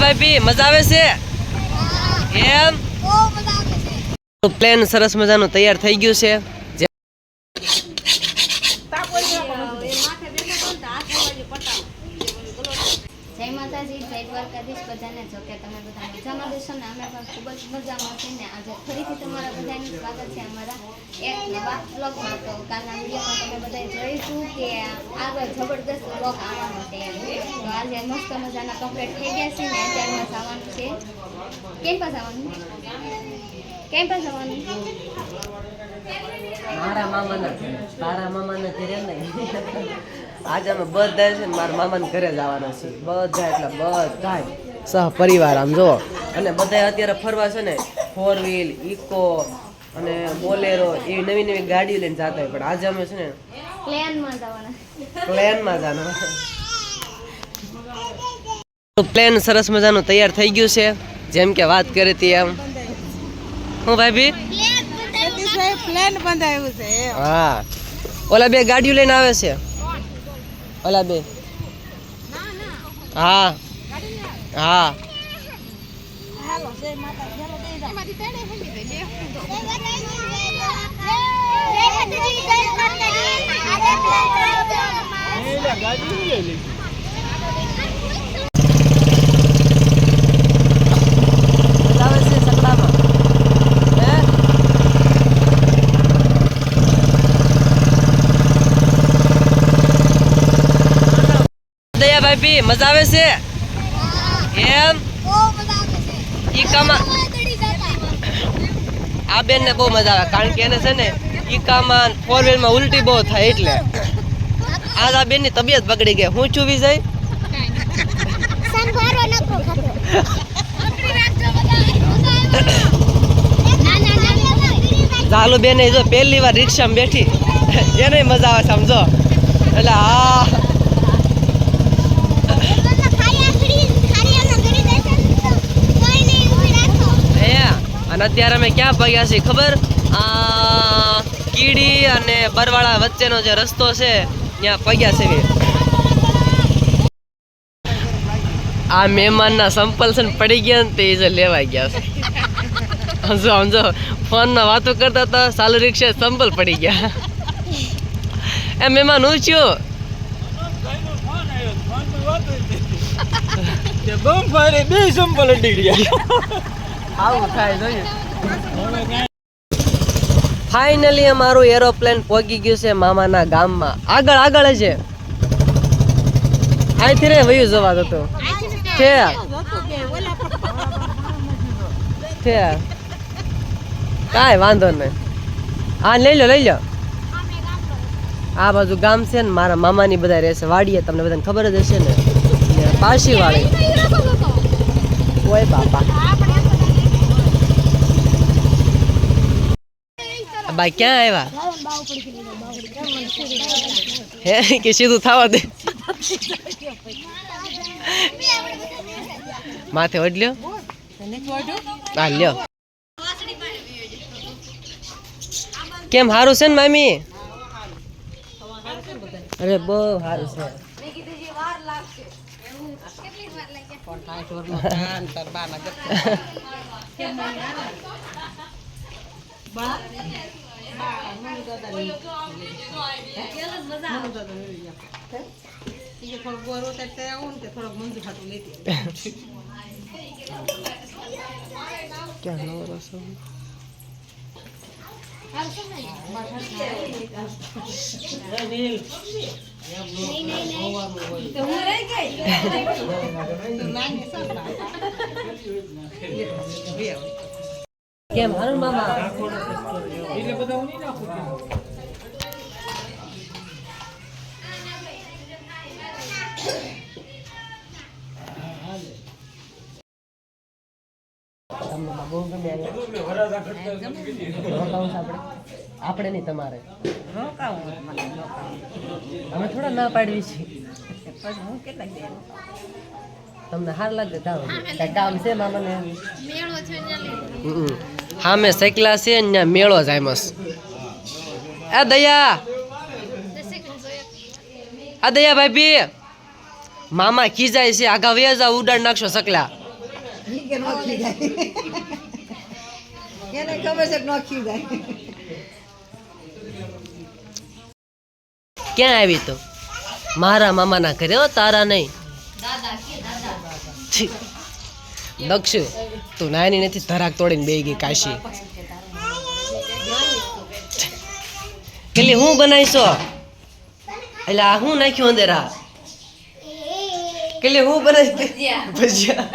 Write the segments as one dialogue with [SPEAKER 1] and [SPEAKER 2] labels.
[SPEAKER 1] ભાઈ મજા આવે છે એમ પ્લેન સરસ મજાનું તૈયાર થઈ ગયું છે
[SPEAKER 2] જય માતાજી જય દ્વારકાધીશ બધાને જો કે તમે બધા મજામાં દેશો ને અમે પણ ખૂબ જ મજામાં છીએ ને આજે ફરીથી તમારા બધાનું સ્વાગત છે અમારા એક નવા બ્લોગમાં તો કાલના વિડીયોમાં તમે બધાએ જોઈશું કે આગળ જબરદસ્ત બ્લોગ આવવાનો છે તો આજે મસ્ત મજાના કમ્પ્લીટ થઈ ગયા છે ને અત્યારમાં જવાનું છે કેમ્પસ આવવાનું
[SPEAKER 1] મારા મામાના તારા મામાના ઘરે નહીં આજે અમે બધા છે ને મારા મામાના ઘરે જવાના છીએ બધા એટલે બધા સહ પરિવાર આમ જો અને બધા અત્યારે ફરવા છે ને 4 વ્હીલ ઇકો અને બોલેરો એવી નવી નવી ગાડીઓ લઈને જતા હોય પણ આજે અમે છે ને પ્લેનમાં જવાના પ્લેન સરસ મજાનું તૈયાર થઈ ગયું છે જેમ કે વાત કરી હતી એમ હું ભાઈ
[SPEAKER 3] પ્લેન બંધાયું છે
[SPEAKER 1] હા ઓલા બે ગાડીઓ લઈને આવે છે ઓલા બે હા હા ભાઈ મજા આવે છે એમ ઈકામાં આ બેન ને બહુ મજા આવે કારણ કે એને છે ને ઈકામાં 4 વ્હીલમાં ઉલટી બહુ થાય એટલે આજ આ બેન ની તબિયત બગડી ગઈ હું છું વિજય ચાલુ બેન જો પહેલી વાર રિક્ષામાં બેઠી એને મજા આવે સમજો એટલે હા અને અત્યારે અમે ક્યાં પગ્યા છીએ ખબર કીડી અને બરવાળા વચ્ચેનો જે રસ્તો છે ત્યાં પગ્યા છે આ મહેમાનના સંપલ છે ને પડી ગયા ને તે જે લેવાઈ ગયા છે સમજો ફોનમાં વાતો કરતા હતા ચાલુ રિક્ષા સંપલ પડી ગયા એ મહેમાન હું છું આવું થાય જોઈએ ફાઇનલી અમારું એરોપ્લેન પહોંચી ગયું છે મામાના ગામમાં આગળ છે અહીંથી રે વયું જવા હતો કાંઈ વાંધો નહીં હા લઈ લો આ બાજુ ગામ છે ને મારા મામાની બધા રહેશે વાડીએ તમને બધાને ખબર જ હશે ને પાછી વાળી ઓય બાપા ભાઈ ક્યાં આવ્યા હે કે સીધું થવા દે માથે ઓઢલ્યો હા લ્યો કેમ સારું છે ને મામી અરે બહુ સારું છે કેમ હારું મામા આપણે નહીં તમારે અમે થોડા ના પાડવી છે તમને હાર લાગે કામ છે મામાને હા મેં સાયકલા છે ને મેળો જાય મસ આ દયા ભાઈ મામા ખીજાય છે આગા વ્યાજા ઉડાડ નાખશો સકલા
[SPEAKER 3] ઈ કે નોખી જાય એને ખબર છે કે નોખી જાય
[SPEAKER 1] ક્યાં આવી તો મારા મામાના ઘરે હો, તારા નહીં. છી. દક્ષ તું નાની નથી, ધરાક તોડીને બેહી ગઈ કાશી. કેટલી હું બનાવીશો એટલે આ હું નાખ્યું અંદર આ કેટલી હું બનાવી ભજીયા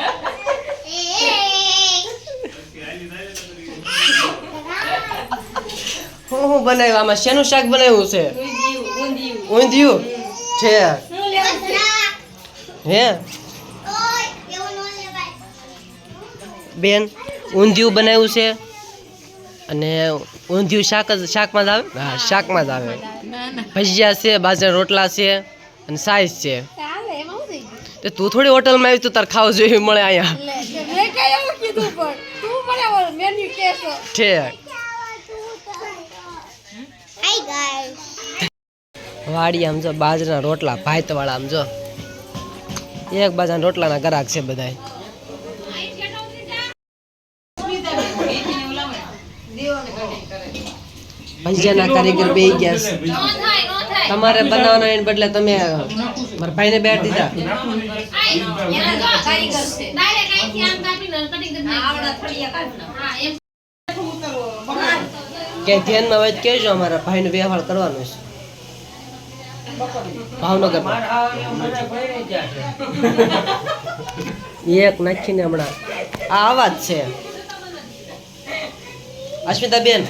[SPEAKER 1] હું બનાવ્યું આમાં શેનું શાક બનાવ્યું છે ઊંધિયું છે હે બેન ઊંધિયું બનાવ્યું છે અને ઊંધિયું શાકમાં જ આવે હા શાકમાં જ આવે ભજીયા છે બાજરાના રોટલા છે અને સાઈઝ છે તો તું થોડી હોટલમાં આવી તું તાર ખાવું જોઈએ મળે અહીંયા છે વાડી આમ જો બાજરાના રોટલા ભાત વાળા આમ જો એક બાજરાના રોટલાના ગ્રાહક છે બધા ભજીયાના કારીગર બેહી ગયા છે તમારે બનાવવાનો એને બદલે તમે મારા ભાઈને બેઠ દીધા કે ધ્યાનમાં હોય તો કહેજો અમારા ભાઈનો વ્યવહાર કરવાનો છે ભાવનગર એક નાખીને હમણાં આ આવાજ છે અસ્મિતા બેન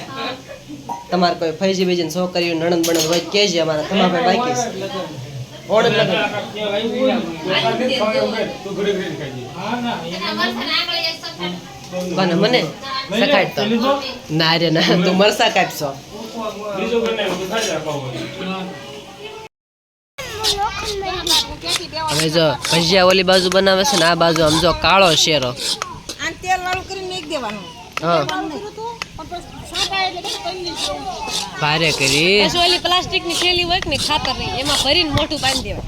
[SPEAKER 1] તમારે કોઈ ફૈજી બીજી છોકરીઓ નણંદ બણંદ હોય કહેજે અમારા તમારા બાકી છે ઓણમ લગન કોને મને સખાડ તો ના રે ના તું મરસા કાપશો હવે જો ભજીયા ઓલી બાજુ બનાવે છે ને આ બાજુ આમ જો કાળો શેરો
[SPEAKER 3] આ તેલ વાળું કરીને મેક દેવાનું
[SPEAKER 1] હા ભારે કરી
[SPEAKER 4] ઓલી પ્લાસ્ટિકની થેલી હોય ને ખાતર નહીં એમાં ભરીને મોટું બાંધી દેવાય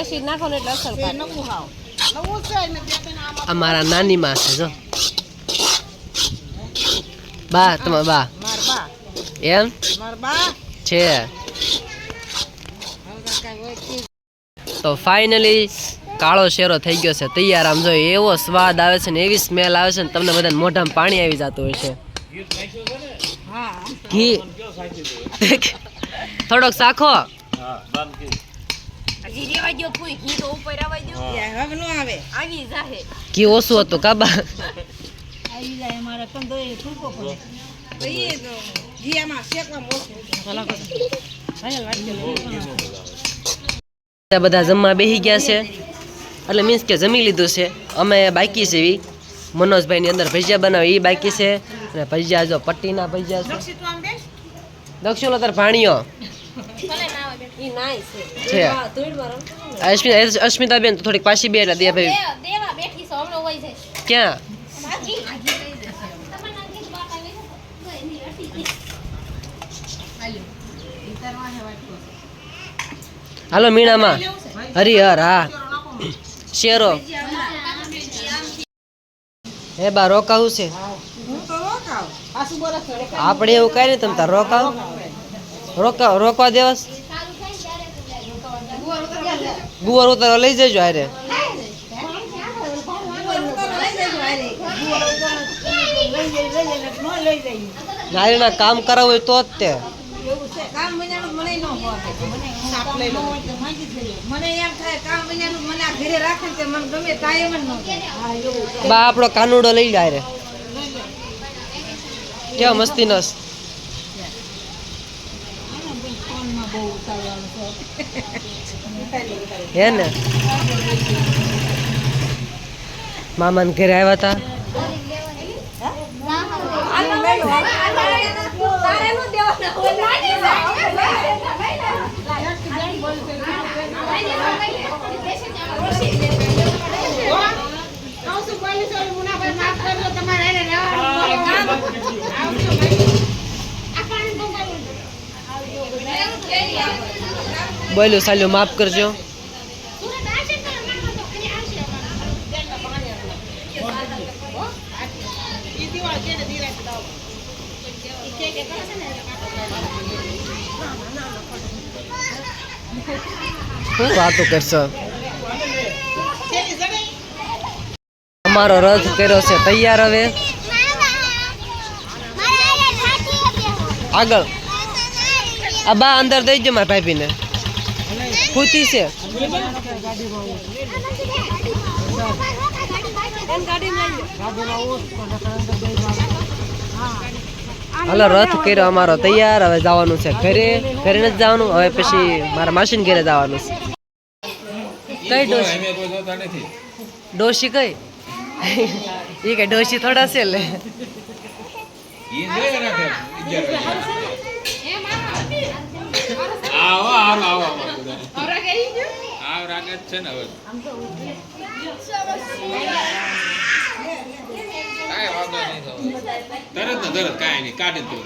[SPEAKER 4] એસિડ નાખો ને એટલે અસર કરે
[SPEAKER 3] નવું ખાવ નવું છે ને બે ત્રણ આમાં
[SPEAKER 1] અમારા નાની માં છે જો બા તમારા બા
[SPEAKER 3] માર બા
[SPEAKER 1] એમ
[SPEAKER 3] માર બા
[SPEAKER 1] છે તો ફાઇનલી કાળો શેરો થઈ ગયો છે તૈયાર આમ જો એવો સ્વાદ આવે છે ને એવી સ્મેલ આવે છે ને તમને બધાને મોઢામાં પાણી આવી જતું હોય છે
[SPEAKER 3] હા
[SPEAKER 1] ઘી થોડોક સાખો
[SPEAKER 4] હજી રેવા દો ફૂઈ ઘી તો ઉપર આવવા દો
[SPEAKER 3] હવે નો આવે
[SPEAKER 4] આવી જાહે
[SPEAKER 1] ઘી ઓછું હતું કાબા
[SPEAKER 3] આવી જાય અમારે તંદોય થૂકો પડે તો એ તો ઘી આમાં શેકવા મોકું
[SPEAKER 1] બધા જમવા બેસી ગયા છે એટલે મીન્સ કે જમી લીધું છે અમે બાકી છે એવી મનોજભાઈની અંદર ભજીયા બનાવે એ બાકી છે અને ભજીયા જો પટ્ટીના ભજીયા છે દક્ષિણ તાર ભાણીઓ
[SPEAKER 4] ઈ નાઈ
[SPEAKER 1] છે અસ્મિતા બેન તો થોડીક પાછી બે એટલે દે ભાઈ
[SPEAKER 2] દેવા બેઠી છો હમણાં હોય છે
[SPEAKER 1] ક્યાં હાલો મીણામાં હરિહર હા શેરો હે બા રોકાવું છે
[SPEAKER 3] હું તો રોકાવ પાછું બરસ
[SPEAKER 1] આપણે એવું કઈ નહીં તમે તાર રોકવા દેવસ ગુવાર ઉતારવા લઈ જજો હારે નારીના કામ કરાવવું હોય તો જ તે
[SPEAKER 3] કામ બન્યાનું મને ન હોય મને એમ થાય કામ બન્યાનું મને આ ઘરે રાખે ને તે મને ગમે કાયમ જ ન થાય
[SPEAKER 1] બા આપણો કાનુડો લઈ જાય રે કેવા મસ્તી નસ હે ને મામાને ઘરે આવ્યા હતા બોલ્યું સાલ્યું માફ કરજો શું વાતો કરશો? અમારો રથ કર્યો છે તૈયાર. હવે આગળ આ બા અંદર દઈ દો મારા ભાભીને. ખૂતી છે. હાલો રથ કર્યો અમારો તૈયાર. હવે જવાનું છે ઘરે. ઘરે નથી જવાનું, હવે પછી મારા માસીને ઘરે જવાનું છે. કઈ ડોશી? ડોશી કઈ? એ કઈ ડોશી થોડા છે લે.
[SPEAKER 5] તરત કાંઈ નહીં કાઢી દો.